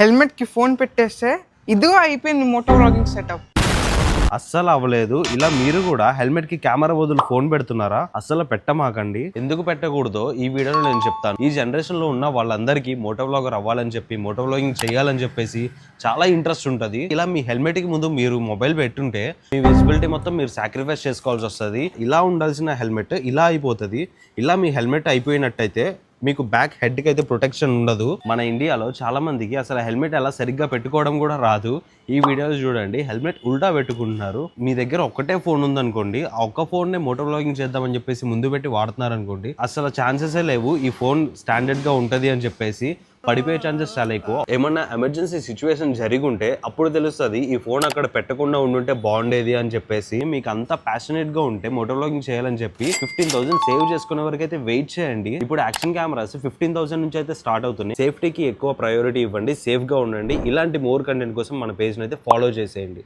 Helmet కి phone పెట్టేస్తే ఇదిగో అయిపోయింది మోటో వ్లాగింగ్ సెటప్. అస్సలు అవ్వలేదు. ఇలా మీరు కూడా హెల్మెట్ కి కెమెరా బదులు ఫోన్ పెడుతున్నారా? అస్సలు పెట్టమాకండి. ఎందుకు పెట్టకూడదో ఈ వీడియోలో నేను చెప్తాను. ఈ జనరేషన్ లో ఉన్న వాళ్ళందరికీ మోటో వ్లాగర్ అవ్వాలని చెప్పి, మోటో వ్లాగింగ్ చేయాలని చెప్పేసి చాలా ఇంట్రెస్ట్ ఉంటుంది. ఇలా మీ హెల్మెట్ కి ముందు మీరు మొబైల్ పెట్టుంటే మీ విజిబిలిటీ మొత్తం మీరు సాక్రిఫైస్ చేసుకోవాల్సి వస్తుంది. ఇలా ఉండాల్సిన హెల్మెట్ ఇలా అయిపోతుంది. ఇలా మీ హెల్మెట్ అయిపోయినట్టయితే మీకు బ్యాక్ హెడ్ కి అయితే ప్రొటెక్షన్ ఉండదు. మన ఇండియాలో చాలా మందికి అసలు హెల్మెట్ ఎలా సరిగ్గా పెట్టుకోవడం కూడా రాదు. ఈ వీడియోలో చూడండి, హెల్మెట్ ఉల్టా పెట్టుకుంటున్నారు. మీ దగ్గర ఒక్కటే ఫోన్ ఉందనుకోండి, ఆ ఒక్క ఫోన్ నే మోటో వ్లాగింగ్ చేద్దామని చెప్పేసి ముందు పెట్టి వాడుతున్నారు అనుకోండి, అసలు ఛాన్సెసే లేవు ఈ ఫోన్ స్టాండర్డ్ గా ఉంటది అని చెప్పేసి. పడిపోయే ఛాన్సెస్ చాలా ఎక్కువ. ఏమన్నా ఎమర్జెన్సీ సిచ్యువేషన్ జరిగి ఉంటే అప్పుడు తెలుస్తుంది ఈ ఫోన్ అక్కడ పెట్టకుండా ఉండుంటే బాగుండేది అని చెప్పేసి. మీకు అంతా ప్యాషనేట్ గా ఉంటే మోటో వ్లాగింగ్ చేయాలని చెప్పి 15,000 సేవ్ చేసుకునే వరకు అయితే వెయిట్ చేయండి. ఇప్పుడు యాక్షన్ కెమెరాస్ 15,000 నుంచి అయితే స్టార్ట్ అవుతున్నాయి. సేఫ్టీకి ఎక్కువ ప్రయారిటీ ఇవ్వండి, సేఫ్ గా ఉండండి. ఇలాంటి మోర్ కంటెంట్ కోసం మన పేజ్ అయితే ఫాలో చేసేయండి.